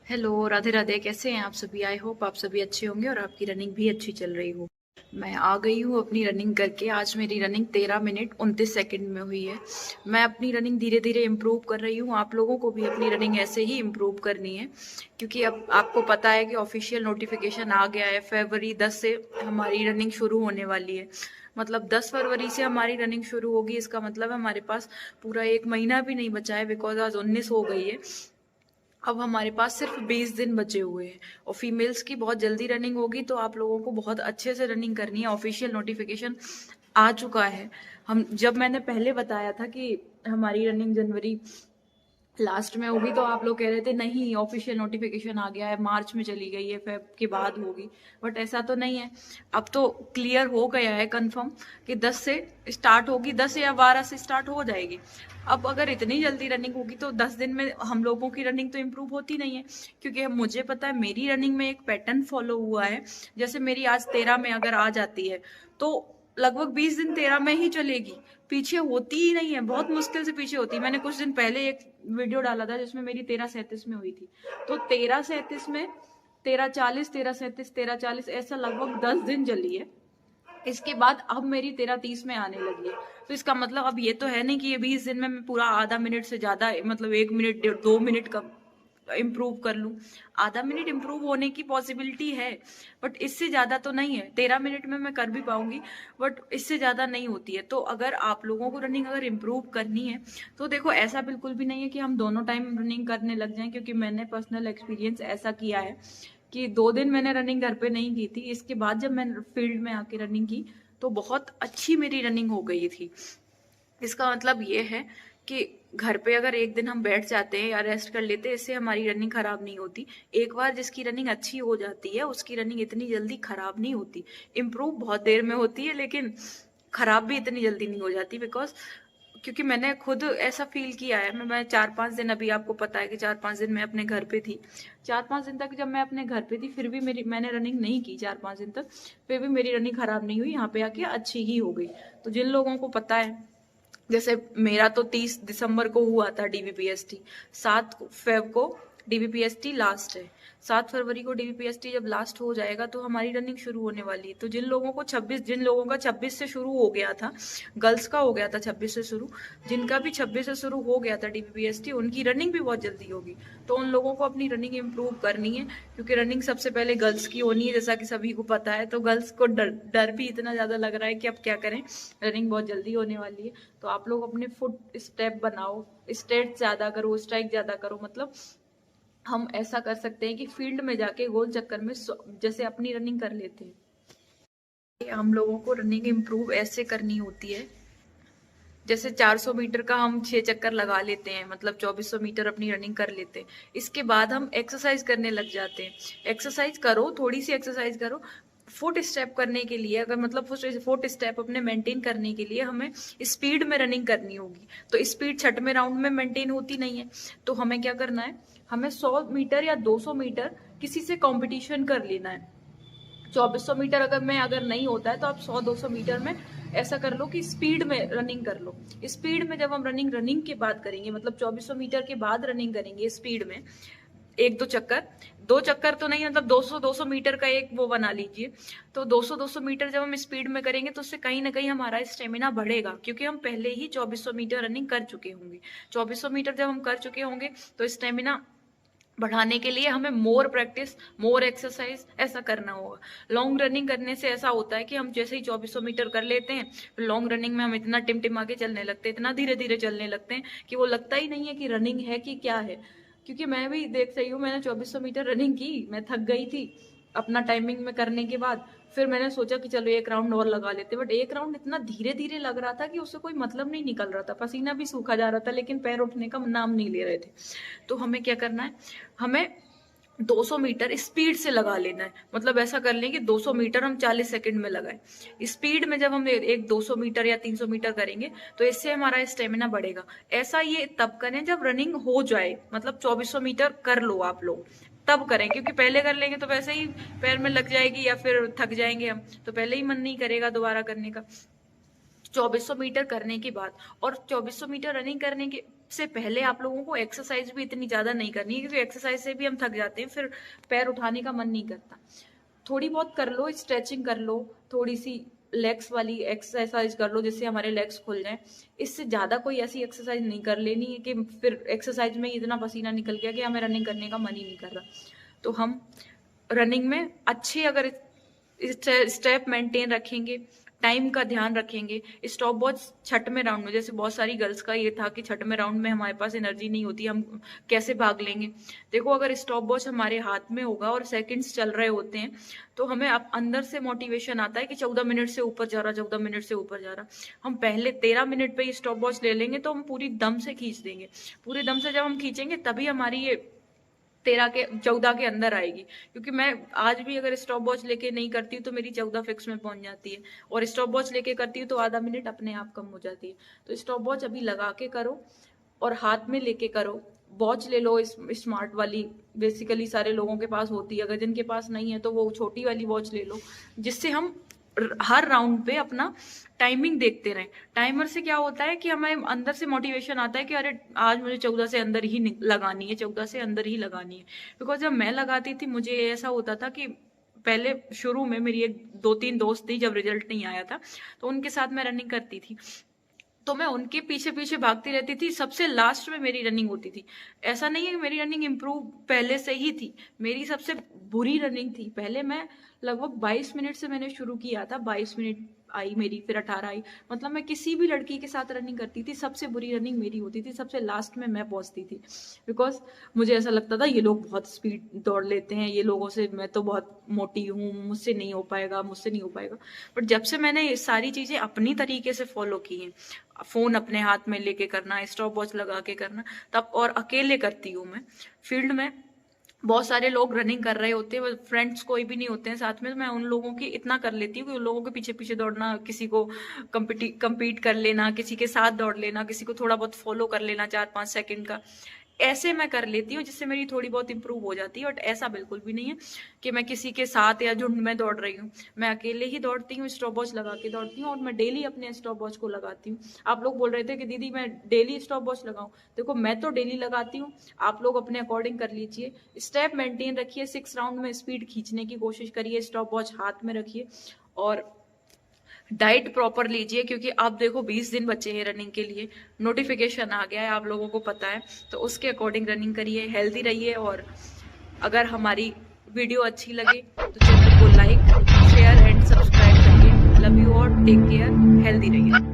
Hello, Radhe Radhe. कैसे हैं आप सभी? आई होप आप सभी अच्छे होंगे और आपकी रनिंग भी अच्छी चल रही हो। मैं आ गई हूँ अपनी रनिंग करके। आज मेरी रनिंग 13 मिनट 29 सेकंड में हुई है। मैं अपनी रनिंग धीरे धीरे इम्प्रूव कर रही हूँ। आप लोगों को भी अपनी रनिंग ऐसे ही इम्प्रूव करनी है, क्योंकि अब आपको पता है कि ऑफिशियल नोटिफिकेशन आ गया है। फरवरी 10 से हमारी रनिंग शुरू होने वाली है। मतलब 10 फरवरी से हमारी रनिंग शुरू होगी। इसका मतलब हमारे पास पूरा एक महीना भी नहीं बचा है, बिकॉज आज 19 हो गई है। अब हमारे पास सिर्फ 20 दिन बचे हुए हैं और फीमेल्स की बहुत जल्दी रनिंग होगी, तो आप लोगों को बहुत अच्छे से रनिंग करनी है। ऑफिशियल नोटिफिकेशन आ चुका है। हम जब मैंने पहले बताया था कि हमारी रनिंग जनवरी लास्ट में होगी, तो आप लोग कह रहे थे नहीं ऑफिशियल नोटिफिकेशन आ गया है, मार्च में चली गई है, फेब के बाद होगी। बट ऐसा तो नहीं है। अब तो क्लियर हो गया है कंफर्म कि 10 से स्टार्ट होगी, 10 या 12 से स्टार्ट हो जाएगी। अब अगर इतनी जल्दी रनिंग होगी तो 10 दिन में हम लोगों की रनिंग तो इम्प्रूव होती नहीं है, क्योंकि मुझे पता है मेरी रनिंग में एक पैटर्न फॉलो हुआ है। जैसे मेरी आज 13 में अगर आ जाती है तो लगभग 20 दिन 13 में ही चलेगी, पीछे होती ही नहीं है। बहुत मुश्किल से पीछे होती है। मैंने कुछ दिन पहले एक वीडियो डाला था जिसमें मेरी 13:37 में हुई थी, तो 13:37 में 13:40 13:37 13:40 ऐसा लगभग 10 दिन चली है। इसके बाद अब मेरी 13:30 में आने लगी है। तो इसका मतलब अब ये तो है नहीं कि ये 20 दिन में मैं पूरा आधा मिनट से ज्यादा, मतलब 1 मिनट 2 मिनट का इम्प्रूव कर लूं। आधा मिनट इम्प्रूव होने की पॉसिबिलिटी है, बट इससे ज्यादा तो नहीं है। 13 मिनट में मैं कर भी पाऊंगी, बट इससे ज्यादा नहीं होती है। तो अगर आप लोगों को रनिंग अगर इम्प्रूव करनी है तो देखो, ऐसा बिल्कुल भी नहीं है कि हम दोनों टाइम रनिंग करने लग जाएं, क्योंकि मैंने पर्सनल एक्सपीरियंस ऐसा किया है कि 2 दिन मैंने रनिंग घर पे नहीं की थी। इसके बाद जब मैंने फील्ड में आके रनिंग की तो बहुत अच्छी मेरी रनिंग हो गई थी। इसका मतलब ये है कि घर पे अगर एक दिन हम बैठ जाते हैं या रेस्ट कर लेते हैं, इससे हमारी रनिंग खराब नहीं होती। एक बार जिसकी रनिंग अच्छी हो जाती है उसकी रनिंग इतनी जल्दी खराब नहीं होती। इम्प्रूव बहुत देर में होती है, लेकिन खराब भी इतनी जल्दी नहीं हो जाती। बिकॉज क्योंकि मैंने खुद ऐसा फील किया है। मैं 4-5 दिन, अभी आपको पता है कि 4-5 दिन मैं अपने घर पे थी। 4-5 दिन तक जब मैं अपने घर पे थी फिर भी मैंने रनिंग नहीं की। 4-5 दिन तक फिर भी मेरी रनिंग खराब नहीं हुई। यहाँ पे आके अच्छी ही हो गई। तो जिन लोगों को पता है, जैसे मेरा तो 30 दिसंबर को हुआ था डीवीपीएसटी, 7 फेब को डीवीपीएसटी लास्ट है। 7 फरवरी को डीवीपीएसटी जब लास्ट हो जाएगा तो हमारी रनिंग शुरू होने वाली है। तो जिन लोगों का 26 से शुरू हो गया था, गर्ल्स का हो गया था 26 से शुरू, जिनका भी 26 से शुरू हो गया था डीवीपीएसटी, उनकी रनिंग भी बहुत जल्दी होगी। तो उन लोगों को अपनी रनिंग इम्प्रूव करनी है, क्योंकि रनिंग सबसे पहले गर्ल्स की होनी है, जैसा कि सभी को पता है। तो गर्ल्स को डर भी इतना ज्यादा लग रहा है कि अब क्या करें, रनिंग बहुत जल्दी होने वाली है। तो आप लोग अपने फुट स्टेप बनाओ, स्टेट ज्यादा करो, स्ट्राइक ज्यादा करो। मतलब हम ऐसा कर सकते हैं कि फील्ड में जाके गोल चक्कर में जैसे अपनी रनिंग कर लेते हैं। हम लोगों को रनिंग इम्प्रूव ऐसे करनी होती है, जैसे 400 मीटर का हम 6 चक्कर लगा लेते हैं, मतलब 2400 मीटर अपनी रनिंग कर लेते हैं। इसके बाद हम एक्सरसाइज करने लग जाते हैं। एक्सरसाइज करो, थोड़ी सी एक्सरसाइज करो। फुट स्टेप करने के लिए, अगर मतलब फुट स्टेप अपने मेंटेन करने के लिए हमें स्पीड में रनिंग करनी होगी। तो स्पीड 6वें राउंड में मेंटेन होती नहीं है। तो हमें क्या करना है, हमें 100 मीटर या 200 मीटर किसी से कंपटीशन कर लेना है। 2400 मीटर अगर नहीं होता है तो आप 100-200 मीटर में ऐसा कर लो कि स्पीड में रनिंग कर लो। स्पीड में जब हम रनिंग के बाद करेंगे, मतलब 2400 मीटर के बाद रनिंग करेंगे स्पीड में, 1-2 चक्कर, 2 चक्कर तो नहीं, मतलब 200-200 मीटर का एक वो बना लीजिए। तो 200-200 मीटर जब हम स्पीड में करेंगे तो उससे कहीं ना कहीं हमारा स्टेमिना बढ़ेगा, क्योंकि हम पहले ही 2400 मीटर रनिंग कर चुके होंगे। 2400 मीटर जब हम कर चुके होंगे तो स्टेमिना बढ़ाने के लिए हमें मोर प्रैक्टिस, मोर एक्सरसाइज ऐसा करना होगा। लॉन्ग रनिंग करने से ऐसा होता है कि हम जैसे ही 2400 मीटर कर लेते हैं, लॉन्ग रनिंग में हम इतना टिमटिमा के चलने लगते हैं, इतना धीरे धीरे चलने लगते हैं कि वो लगता ही नहीं है कि रनिंग है कि क्या है। क्योंकि मैं भी देख रही हूँ, मैंने 2400 मीटर रनिंग की, मैं थक गई थी अपना टाइमिंग में करने के बाद। फिर मैंने सोचा कि चलो एक राउंड और लगा लेते, बट एक राउंड इतना धीरे धीरे लग रहा था कि उससे कोई मतलब नहीं निकल रहा था। पसीना भी सूखा जा रहा था, लेकिन पैर उठने का नाम नहीं ले रहे थे। तो हमें क्या करना है, हमें 200 मीटर स्पीड से लगा लेना है। मतलब ऐसा कर लें कि 200 मीटर हम 40 सेकंड में लगाएं। स्पीड में जब हम एक 200 मीटर या 300 मीटर करेंगे तो इससे हमारा स्टेमिना बढ़ेगा। ऐसा ये तब करें जब रनिंग हो जाए, मतलब 2400 मीटर कर लो आप लोग, तब करें। क्योंकि पहले कर लेंगे तो वैसे ही पैर में लग जाएगी या फिर थक जाएंगे हम, तो पहले ही मन नहीं करेगा दोबारा करने का। 2400 मीटर करने के बाद, और 2400 मीटर रनिंग करने के से पहले आप लोगों को एक्सरसाइज भी इतनी ज्यादा नहीं करनी है, क्योंकि एक्सरसाइज से भी हम थक जाते हैं, फिर पैर उठाने का मन नहीं करता। थोड़ी बहुत कर लो, स्ट्रेचिंग कर लो, थोड़ी सी लेग्स वाली एक्सरसाइज कर लो जिससे हमारे लेग्स खुल जाएं। इससे ज्यादा कोई ऐसी एक्सरसाइज नहीं कर लेनी है कि फिर एक्सरसाइज में इतना पसीना निकल गया कि हमें रनिंग करने का मन ही नहीं कर रहा। तो हम रनिंग में अच्छे अगर स्टेप मेंटेन रखेंगे, टाइम का ध्यान रखेंगे, स्टॉप वॉच छठवें राउंड में, जैसे बहुत सारी गर्ल्स का ये था कि छठवें राउंड में हमारे पास एनर्जी नहीं होती, हम कैसे भाग लेंगे। देखो, अगर स्टॉप वॉच हमारे हाथ में होगा और सेकंड्स चल रहे होते हैं तो हमें अब अंदर से मोटिवेशन आता है कि 14 मिनट से ऊपर जा रहा, 14 मिनट से ऊपर जा रहा। हम पहले 13 मिनट पे स्टॉप वॉच ले लेंगे तो हम पूरी दम से खींच देंगे। पूरे दम से जब हम खींचेंगे तभी हमारी ये 14 के अंदर आएगी। क्योंकि मैं आज भी अगर स्टॉप वॉच लेके नहीं करती हूँ तो मेरी 14 फिक्स में पहुंच जाती है, और स्टॉप वॉच लेके करती हूँ तो आधा मिनट अपने आप कम हो जाती है। तो स्टॉप वॉच अभी लगा के करो और हाथ में लेके करो। वॉच ले लो स्मार्ट वाली, बेसिकली सारे लोगों के पास होती है, अगर जिनके पास नहीं है तो वो छोटी वाली वॉच ले लो, जिससे हम हर राउंड पे अपना टाइमिंग देखते रहें। टाइमर से क्या होता है कि हमें अंदर से मोटिवेशन आता है कि अरे आज मुझे 14 से अंदर ही लगानी है, 14 से अंदर ही लगानी है। बिकॉज जब मैं लगाती थी मुझे ऐसा होता था कि पहले शुरू में मेरी एक 2-3 दोस्त थी, जब रिजल्ट नहीं आया था तो उनके साथ मैं रनिंग करती थी, तो मैं उनके पीछे पीछे भागती रहती थी, सबसे लास्ट में मेरी रनिंग होती थी। ऐसा नहीं है कि मेरी रनिंग इम्प्रूव पहले से ही थी, मेरी सबसे बुरी रनिंग थी। पहले मैं लगभग 22 मिनट से मैंने शुरू किया था, 22 मिनट आई मेरी, फिर 18 आई। मतलब मैं किसी भी लड़की के साथ रनिंग करती थी, सबसे बुरी रनिंग मेरी होती थी, सबसे लास्ट में मैं पहुंचती थी। बिकॉज मुझे ऐसा लगता था ये लोग बहुत स्पीड दौड़ लेते हैं, ये लोगों से मैं तो बहुत मोटी हूँ, मुझसे नहीं हो पाएगा, मुझसे नहीं हो पाएगा। बट जब से मैंने ये सारी चीजें अपनी तरीके से फॉलो की हैं, फोन अपने हाथ में लेके करना, स्टॉप वॉच लगा के करना, तब, और अकेले करती हूँ मैं। फील्ड में बहुत सारे लोग रनिंग कर रहे होते हैं, फ्रेंड्स कोई भी नहीं होते हैं साथ में, तो मैं उन लोगों की इतना कर लेती हूँ कि उन लोगों के पीछे पीछे दौड़ना, किसी को compete कर लेना, किसी के साथ दौड़ लेना, किसी को थोड़ा बहुत फॉलो कर लेना 4-5 सेकंड का, ऐसे मैं कर लेती हूँ जिससे मेरी थोड़ी बहुत इंप्रूव हो जाती है। बट ऐसा बिल्कुल भी नहीं है कि मैं किसी के साथ या झुंड में दौड़ रही हूँ, मैं अकेले ही दौड़ती हूँ, स्टॉप वॉच लगा के दौड़ती हूँ, और मैं डेली अपने स्टॉप वॉच को लगाती हूँ। आप लोग बोल रहे थे कि दीदी मैं डेली स्टॉप वॉच लगाऊं, देखो मैं तो डेली लगाती हूँ, आप लोग अपने अकॉर्डिंग कर लीजिए। स्टेप मेंटेन रखिए, 6 राउंड में स्पीड खींचने की कोशिश करिए, स्टॉप वॉच हाथ में रखिए, और डाइट प्रॉपर लीजिए। क्योंकि आप देखो 20 दिन बचे हैं रनिंग के लिए, नोटिफिकेशन आ गया है, आप लोगों को पता है, तो उसके अकॉर्डिंग रनिंग करिए, हेल्दी रहिए। और अगर हमारी वीडियो अच्छी लगे तो चैनल को लाइक, शेयर एंड सब्सक्राइब करिए। Love you all, take care, healthy रहिए।